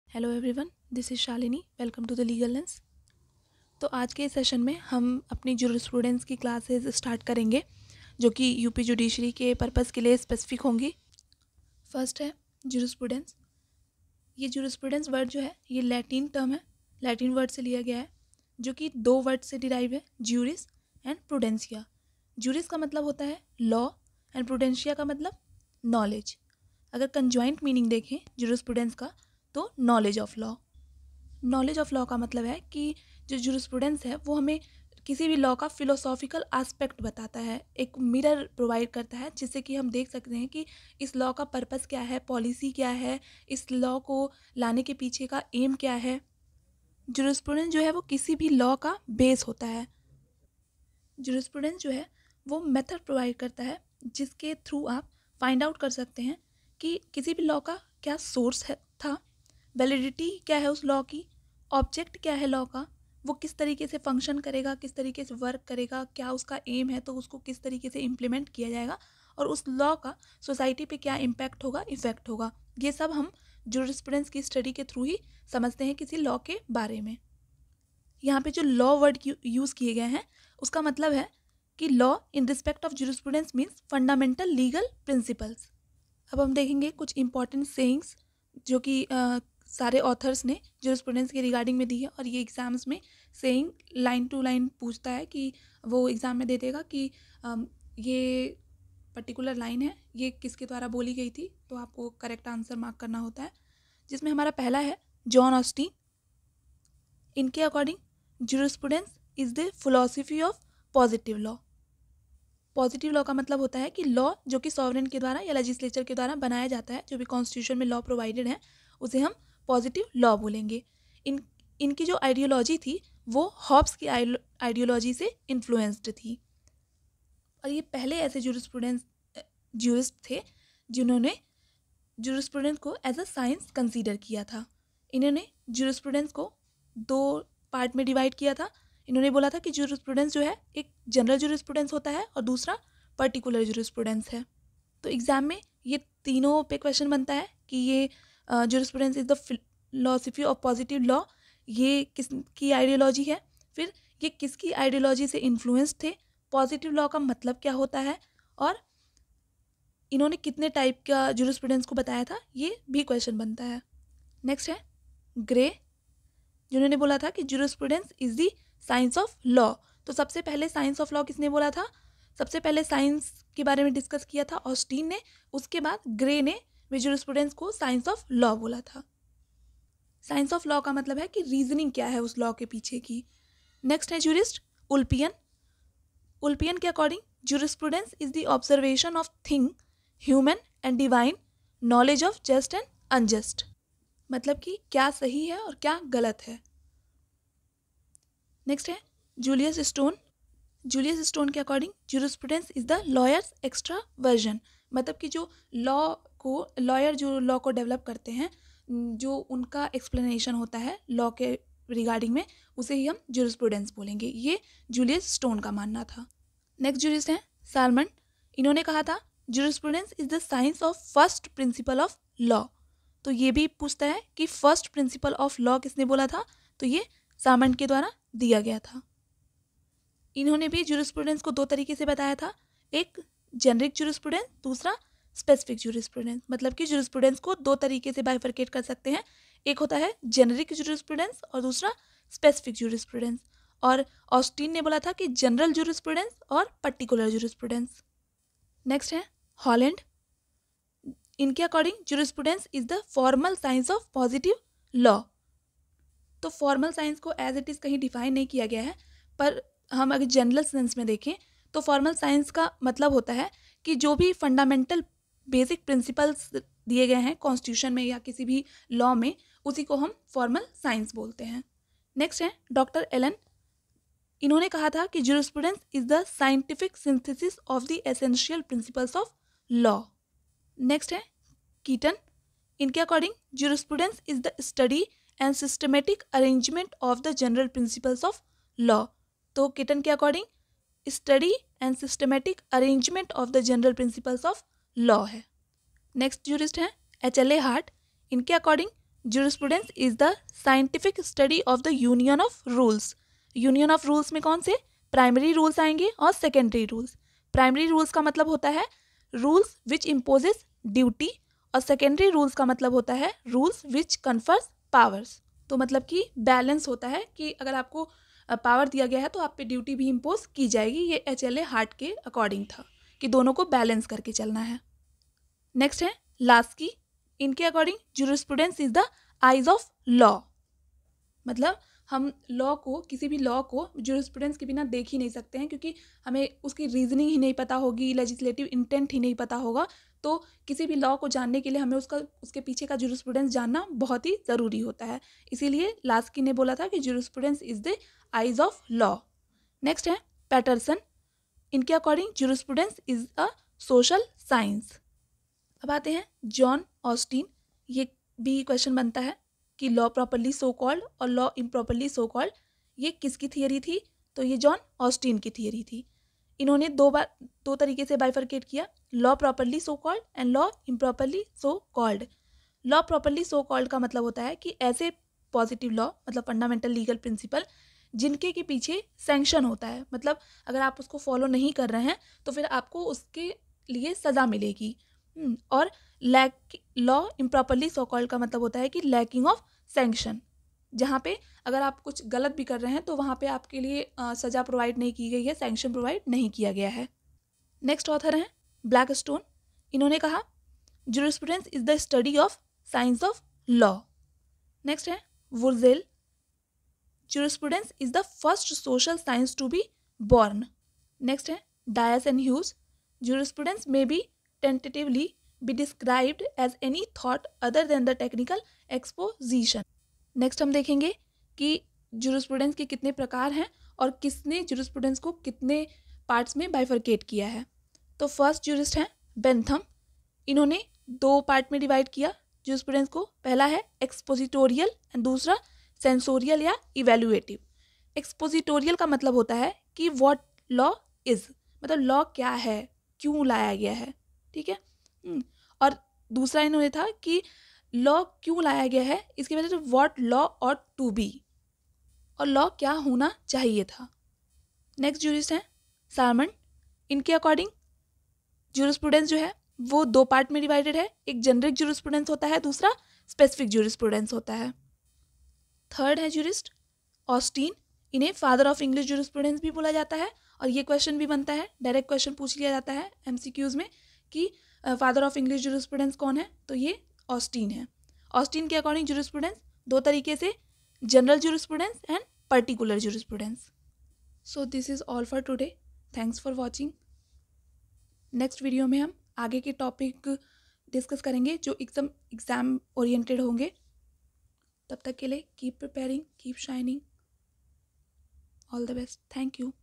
Hello everyone, this is Shalini. Welcome to the legal lens. तो आज के सेशन में हम अपनी जुरिस्प्रूडेंस की क्लासेस स्टार्ट करेंगे जो कि यूपी जुडिशरी के पर्पस के लिए स्पेसिफिक होंगी। फर्स्ट है जुरिस्प्रूडेंस। ये जुरिस्प्रूडेंस वर्ड जो है ये लैटिन टर्म है, लैटिन वर्ड से लिया गया है जो कि दो वर्ड से डिराइव है, ज्यूरिस एंड प्रूडेंसिया। ज्यूरिस का मतलब होता है लॉ एंड प्रूडेंसिया का मतलब नॉलेज। अगर कंजॉइंट मीनिंग देखें जुरिस्प्रूडेंस का तो knowledge of law. Knowledge of law का मतलब है कि जो जुरिस्प्रूडेंस है वो हमें किसी भी लॉ का फिलोसॉफिकल एस्पेक्ट बताता है, एक मिरर प्रोवाइड करता है जिससे कि हम देख सकते हैं कि इस लॉ का पर्पस क्या है, पॉलिसी क्या है, इस लॉ को लाने के पीछे का एम क्या है। जुरिस्प्रूडेंस जो है वो किसी भी लॉ का बेस होता है। जुरिस्प्रूडेंस जो है वो मेथड प्रोवाइड करता है जिसके थ्रू आप फाइंड आउट कर सकते हैं कि किसी भी लॉ का क्या सोर्स है था, वैलिडिटी क्या है उस लॉ की, ऑब्जेक्ट क्या है लॉ का, वो किस तरीके से फंक्शन करेगा, किस तरीके से वर्क करेगा, क्या उसका एम है तो उसको किस तरीके से इम्प्लीमेंट किया जाएगा और उस लॉ का सोसाइटी पे क्या इम्पैक्ट होगा, इफेक्ट होगा। ये सब हम जुरिस्प्रूडेंस की स्टडी के थ्रू ही समझते हैं किसी लॉ के बारे में। यहाँ पे जो लॉ वर्ड यूज़ किए गए हैं उसका मतलब है कि law in respect of jurisprudence means fundamental legal principles. अब हम देखेंगे कुछ इंपॉर्टेंट सेइंग्स जो कि सारे ऑथर्स ने जुरिस्प्रूडेंस के रिगार्डिंग में दी है और ये एग्जाम्स में सेइंग लाइन टू लाइन पूछता है कि वो एग्ज़ाम में दे देगा कि ये पर्टिकुलर लाइन है ये किसके द्वारा बोली गई थी, तो आपको करेक्ट आंसर मार्क करना होता है। जिसमें हमारा पहला है जॉन ऑस्टीन। इनके according jurisprudence is the philosophy of positive law. Positive law का मतलब होता है कि लॉ जो कि सॉवरेन के द्वारा या लेजिस्लेचर के द्वारा बनाया जाता है, जो भी कॉन्स्टिट्यूशन में लॉ प्रोवाइडेड है उसे हम पॉजिटिव लॉ बोलेंगे। इनकी जो आइडियोलॉजी थी वो हॉब्स की आइडियोलॉजी से इन्फ्लुएंस्ड थी और ये पहले ऐसे ज्यूरिस्ट थे जिन्होंने जुरिस्प्रूडेंस को एज अ साइंस कंसीडर किया था। इन्होंने जुरिस्प्रूडेंस को दो पार्ट में डिवाइड किया था। इन्होंने बोला था कि जुरिस्प्रूडेंस जो है एक जनरल जुरिस्प्रूडेंस होता है और दूसरा पर्टिकुलर जुरिस्प्रूडेंस है। तो एग्जाम में ये तीनों पे क्वेश्चन बनता है कि ये jurisprudence is the philosophy of positive law, ये किसकी आइडियोलॉजी है, फिर ये किसकी आइडियोलॉजी से इन्फ्लुएंस थे, पॉजिटिव लॉ का मतलब क्या होता है और इन्होंने कितने टाइप का जुरिस्प्रूडेंस को बताया था, ये भी क्वेश्चन बनता है। नेक्स्ट है ग्रे, जिन्होंने बोला था कि jurisprudence is the science of law. तो सबसे पहले साइंस ऑफ लॉ किसने बोला था? सबसे पहले साइंस के बारे में डिस्कस किया था ऑस्टीन ने, उसके बाद ग्रे ने भी जुरिस्प्रूडेंस को साइंस ऑफ लॉ बोला था। साइंस ऑफ लॉ का मतलब है कि रीजनिंग क्या है उस लॉ के पीछे की। नेक्स्ट है ज्यूरिस्ट उल्पियन। उल्पियन के according jurisprudence is the observation of thing human and divine, knowledge of just and unjust. मतलब कि क्या सही है और क्या गलत है। नेक्स्ट है जूलियस स्टोन। जूलियस स्टोन के according jurisprudence is the lawyers extra version. मतलब कि जो लॉयर जो लॉ को डेवलप करते हैं, जो उनका एक्सप्लेनेशन होता है लॉ के रिगार्डिंग में, उसे ही हम जुरिस्प्रूडेंस बोलेंगे। ये जूलियस स्टोन का मानना था। नेक्स्ट जूरिस्ट है सालमन। इन्होंने कहा था jurisprudence is the science of first principle of law. तो ये भी पूछता है कि फर्स्ट प्रिंसिपल ऑफ लॉ किसने बोला था, तो ये सालमन के द्वारा दिया गया था। इन्होंने भी जुरिस्प्रूडेंस को दो तरीके से बताया था, एक जेनरिक जुरिस्प्रूडेंस, दूसरा स्पेसिफिक जुरिस्प्रूडेंस। मतलब कि जुरिस्प्रूडेंस को दो तरीके से बाइफरकेट कर सकते हैं, एक होता है जेनरिक जुरिस्प्रूडेंस और दूसरा स्पेसिफिक जुरिस्प्रूडेंस। और ऑस्टीन ने बोला था कि जनरल जुरिस्प्रूडेंस और पर्टिकुलर जुरिस्प्रूडेंस। नेक्स्ट है हॉलैंड। इनके according jurisprudence is the formal science of positive law. तो फॉर्मल साइंस को एज इट इज़ कहीं डिफाइन नहीं किया गया है, पर हम अगर जनरल सेंस में देखें तो फॉर्मल साइंस का मतलब होता है कि जो भी फंडामेंटल बेसिक प्रिंसिपल्स दिए गए हैं कॉन्स्टिट्यूशन में या किसी भी लॉ में, उसी को हम फॉर्मल साइंस बोलते हैं। नेक्स्ट है डॉक्टर एलन। इन्होंने कहा था कि jurisprudence is the scientific synthesis of the essential principles of law. Next है कीटन। इनके according jurisprudence is the study and systematic arrangement of the general principles of law. तो कीटन के according study and systematic arrangement of the general principles of law है। Next jurist है HLA heart. इनके according jurisprudence is the scientific study of the union of rules. union of rules में कौन से primary rules आएंगे और secondary rules. Primary rules का मतलब होता है रूल्स विच इम्पोजेस ड्यूटी और सेकेंडरी रूल्स का मतलब होता है रूल्स विच कन्फर्स पावर्स. तो मतलब कि बैलेंस होता है कि अगर आपको पावर दिया गया है तो आप पे ड्यूटी भी इम्पोज की जाएगी. ये HLA हार्ट के अकॉर्डिंग था कि दोनों को बैलेंस करके चलना है. नेक्स्ट है लास्की. इनके according jurisprudence is the eyes of law. मतलब हम लॉ को, किसी भी लॉ को जुरिस्प्रूडेंस के बिना देख ही नहीं सकते हैं, क्योंकि हमें उसकी रीजनिंग ही नहीं पता होगी, लेजिस्लेटिव इंटेंट ही नहीं पता होगा. तो किसी भी लॉ को जानने के लिए हमें उसके पीछे का जुरिस्प्रूडेंस जानना बहुत ही ज़रूरी होता है. इसीलिए लास्की ने बोला था कि jurisprudence is the eyes of law. Next है पैटरसन. इनके according jurisprudence is a social science. अब आते हैं जॉन ऑस्टिन. ये भी क्वेश्चन बनता है कि लॉ प्रॉपरली सो कॉल्ड और लॉ इम्प्रॉपरली सो कॉल्ड ये किसकी थियरी थी. तो ये जॉन ऑस्टिन की थियरी थी. इन्होंने दो तरीके से बाइफरकेट किया, law properly so called and law improperly so called. Law properly so called का मतलब होता है कि ऐसे पॉजिटिव लॉ मतलब फंडामेंटल लीगल प्रिंसिपल जिनके के पीछे सैंक्शन होता है, मतलब अगर आप उसको फॉलो नहीं कर रहे हैं तो फिर आपको उसके लिए सज़ा मिलेगी. और लॉ इम्प्रॉपरली सो कॉल्ड का मतलब होता है कि लैकिंग ऑफ सैंक्शन, जहाँ पे अगर आप कुछ गलत भी कर रहे हैं तो वहाँ पे आपके लिए सज़ा प्रोवाइड नहीं की गई है, सैंक्शन प्रोवाइड नहीं किया गया है. नेक्स्ट ऑथर हैं ब्लैकस्टोन. इन्होंने कहा jurisprudence is the study of science of law. Next है Wurzel. Jurisprudence is the first social science to be born. Next है Dias and Hughes. Jurisprudence may be tentatively be described as any thought other than the technical exposition. Next हम देखेंगे कि jurisprudence के कितने प्रकार हैं और किसने जुरिस्प्रूडेंस को कितने पार्ट्स में बाइफरकेट किया है. तो फर्स्ट जुरिस्ट हैं बेंथम. इन्होंने 2 पार्ट में डिवाइड किया जुरिस्प्रूडेंस को. पहला है एक्सपोजिटोरियल एंड दूसरा सेंसोरियल या इवेल्युएटिव. एक्सपोजिटोरियल का मतलब होता है कि व्हाट लॉ इज, मतलब लॉ क्या है, क्यों लाया गया है. ठीक है. और दूसरा इन्होंने था कि लॉ क्यों लाया गया है, इसकी वजह से what law ought to be, और लॉ क्या होना चाहिए था. नेक्स्ट जुरिस्ट है सार्मन. इनके अकॉर्डिंग जुरिस्प्रूडेंस जो है वो 2 पार्ट में डिवाइडेड है. एक जेनरिक जुरिस्प्रूडेंस होता है, दूसरा स्पेसिफिक जुरिस्प्रूडेंस होता है. थर्ड है जुरिस्ट ऑस्टीन. इन्हें फादर ऑफ इंग्लिश जुरिस्प्रूडेंस भी बोला जाता है. और ये क्वेश्चन भी बनता है, डायरेक्ट क्वेश्चन पूछ लिया जाता है MCQs में कि फादर ऑफ इंग्लिश जुरिस्प्रूडेंस कौन है. तो ये ऑस्टीन है. ऑस्टीन के अकॉर्डिंग जुरिस्प्रूडेंस 2 तरीके से, general jurisprudence and particular jurisprudence. So this is all for today. Thanks for watching. Next video में हम आगे के टॉपिक डिस्कस करेंगे जो एकदम एग्ज़ाम ओरिएंटेड होंगे. तब तक के लिए keep preparing, keep shining. All the best. Thank you.